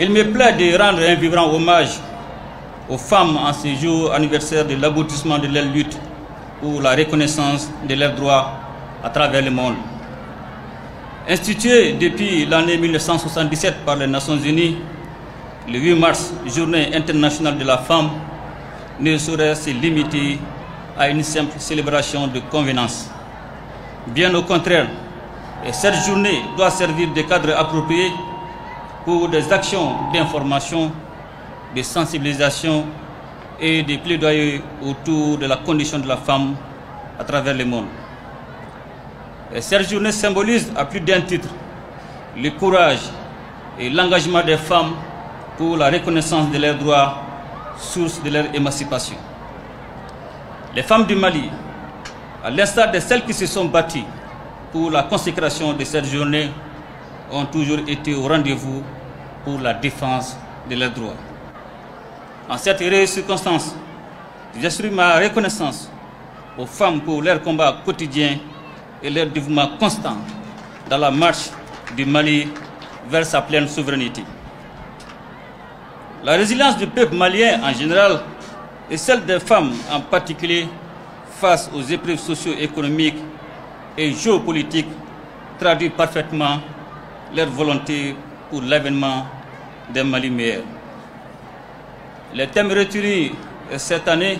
Il me plaît de rendre un vibrant hommage aux femmes en ce jour anniversaire de l'aboutissement de leur lutte pour la reconnaissance de leurs droits à travers le monde. Institué depuis l'année 1977 par les Nations Unies, le 8 mars, Journée internationale de la femme, ne saurait se limiter à une simple célébration de convenance. Bien au contraire, et cette journée doit servir de cadre approprié pour des actions d'information, de sensibilisation et de plaidoyer autour de la condition de la femme à travers le monde. Et cette journée symbolise à plus d'un titre le courage et l'engagement des femmes pour la reconnaissance de leurs droits, source de leur émancipation. Les femmes du Mali, à l'instar de celles qui se sont battues pour la consécration de cette journée, ont toujours été au rendez-vous pour la défense de leurs droits. En cette heureuse circonstance, j'exprime ma reconnaissance aux femmes pour leur combat quotidien et leur dévouement constant dans la marche du Mali vers sa pleine souveraineté. La résilience du peuple malien en général et celle des femmes en particulier face aux épreuves socio-économiques et géopolitiques traduit parfaitement leur volonté pour l'avènement d'un Mali meilleur. Les thèmes retenus cette année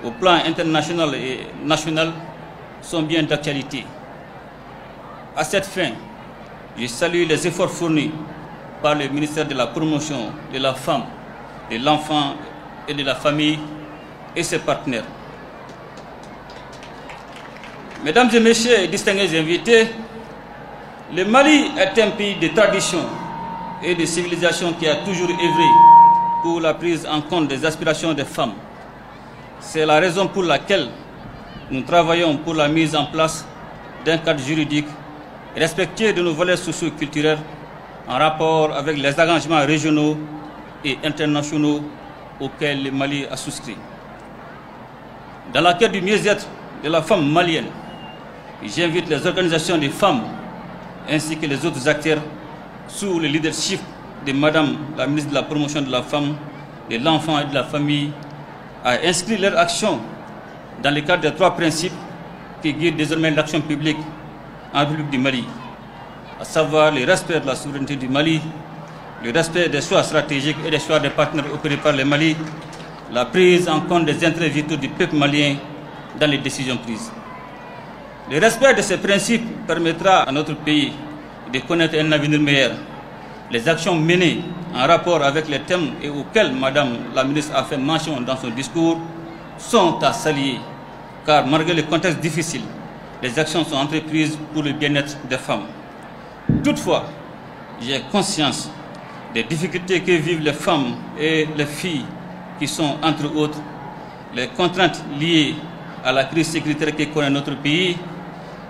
au plan international et national sont bien d'actualité. À cette fin, je salue les efforts fournis par le ministère de la Promotion de la Femme, de l'Enfant et de la Famille et ses partenaires. Mesdames et messieurs, distingués invités, le Mali est un pays de tradition et de civilisation qui a toujours œuvré pour la prise en compte des aspirations des femmes. C'est la raison pour laquelle nous travaillons pour la mise en place d'un cadre juridique respectueux de nos valeurs socio-culturelles en rapport avec les engagements régionaux et internationaux auxquels le Mali a souscrit. Dans la quête du mieux-être de la femme malienne, j'invite les organisations des femmes ainsi que les autres acteurs sous le leadership de Madame la ministre de la Promotion de la Femme, de l'Enfant et de la Famille à inscrire leur action dans le cadre des 3 principes qui guident désormais l'action publique en République du Mali, à savoir le respect de la souveraineté du Mali, le respect des choix stratégiques et des choix des partenaires opérés par le Mali, la prise en compte des intérêts vitaux du peuple malien dans les décisions prises. Le respect de ces principes permettra à notre pays de connaître un avenir meilleur. Les actions menées en rapport avec les thèmes et auxquels Madame la ministre a fait mention dans son discours sont à saluer, car malgré le contexte difficile, les actions sont entreprises pour le bien-être des femmes. Toutefois, j'ai conscience des difficultés que vivent les femmes et les filles qui sont, entre autres, les contraintes liées à la crise sécuritaire que connaît notre pays,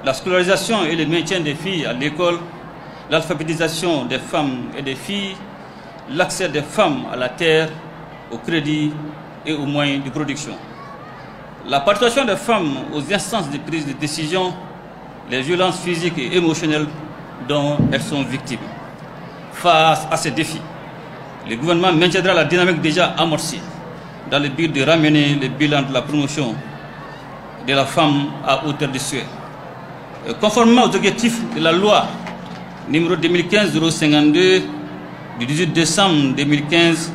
la scolarisation et le maintien des filles à l'école, l'alphabétisation des femmes et des filles, l'accès des femmes à la terre, au crédit et aux moyens de production. La participation des femmes aux instances de prise de décision, les violences physiques et émotionnelles dont elles sont victimes. Face à ces défis, le gouvernement maintiendra la dynamique déjà amorcée dans le but de ramener le bilan de la promotion de la femme à hauteur de souhait. Conformément aux objectifs de la loi numéro 2015-052 du 18 décembre 2015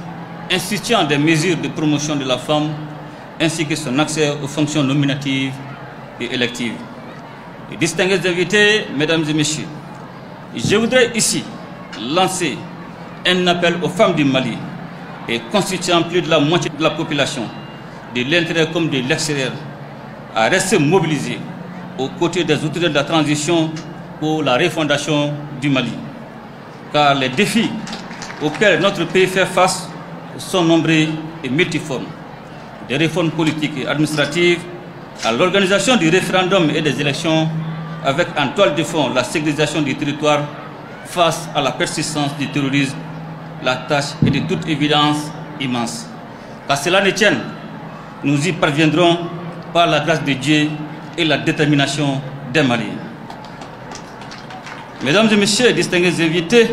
instituant des mesures de promotion de la femme ainsi que son accès aux fonctions nominatives et électives. Et distingués invités, mesdames et messieurs, je voudrais ici lancer un appel aux femmes du Mali et constituant plus de la moitié de la population, de l'intérieur comme de l'extérieur, à rester mobilisées aux côtés des autorités de la transition pour la refondation du Mali. Car les défis auxquels notre pays fait face sont nombreux et multiformes. Des réformes politiques et administratives à l'organisation du référendum et des élections, avec en toile de fond la sécurisation du territoire face à la persistance du terrorisme, la tâche est de toute évidence immense. Qu'à cela ne tienne, nous y parviendrons par la grâce de Dieu et la détermination des Maliens. Mesdames et messieurs, distingués invités,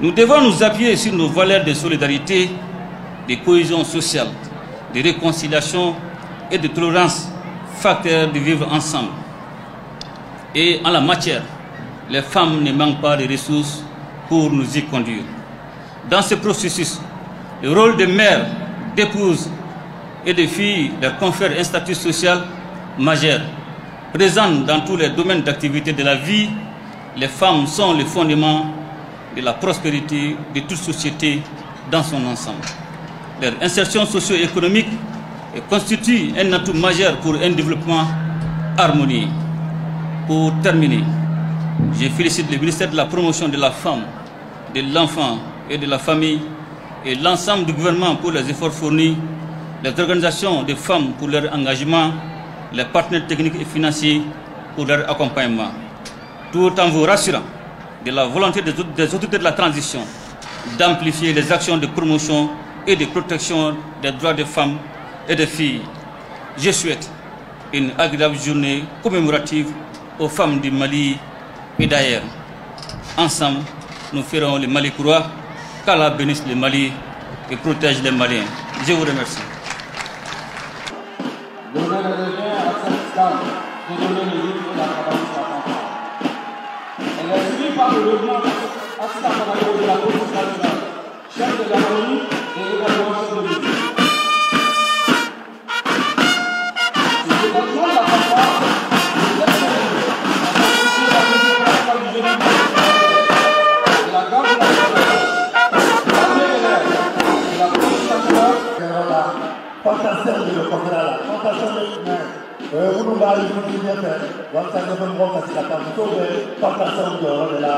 nous devons nous appuyer sur nos valeurs de solidarité, de cohésion sociale, de réconciliation et de tolérance, facteurs de vivre ensemble. Et en la matière, les femmes ne manquent pas de ressources pour nous y conduire. Dans ce processus, le rôle de mère, d'épouse et de filles leur confère un statut social majeur. Présentes dans tous les domaines d'activité de la vie, les femmes sont le fondement de la prospérité de toute société dans son ensemble. Leur insertion socio-économique constitue un atout majeur pour un développement harmonieux. Pour terminer, je félicite le ministère de la Promotion de la Femme, de l'Enfant et de la Famille et l'ensemble du gouvernement pour les efforts fournis, les organisations de femmes pour leur engagement, les partenaires techniques et financiers pour leur accompagnement, tout en vous rassurant de la volonté des autorités de la transition d'amplifier les actions de promotion et de protection des droits des femmes et des filles. Je souhaite une agréable journée commémorative aux femmes du Mali et d'ailleurs. Ensemble, nous ferons le Mali croix, qu'Allah bénisse le Mali et protège les Maliens. Je vous remercie. Elle est suivie par le logement de la police nationale, chef de la police et également chef de l'État. Le département de la fanfare, la garde de l'armée de l'air et la police nationale. Fantastique de le conférer, fantastique de l'humain. Nous allons nous dire que l'on s'est fait voir parce que la personne de fantastique de la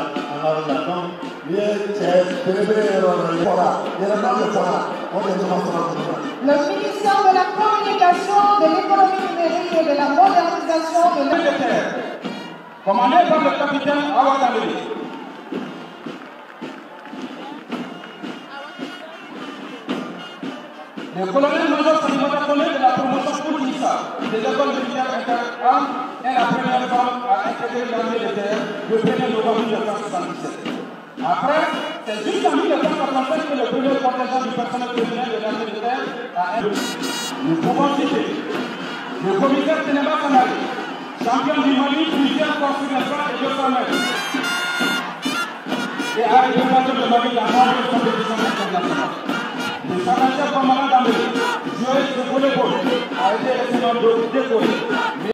Le ministère de la Communication, de l'économie numérique et de la modernisation de l'État, commandé par le capitaine Awadamé. Le colonel-major Salimata Kone de la promotion Koutissa des écoles militaires inter-armes est la première femme à intégrer l'armée de terre le 1er novembre 1977. Après, c'est juste en 1985 que le premier contingent du personnel féminin de l'armée de terre a été. Nous pouvons citer le commissaire Ténéba Sanari, champion du Mali, plusieurs fois sur les 100 et 200 mètres, et a représenté le Mali dans nombreuses compétitions internationales. Le Sarachia Pamala Dambé, joueur de volleyball, a été récemment décoré.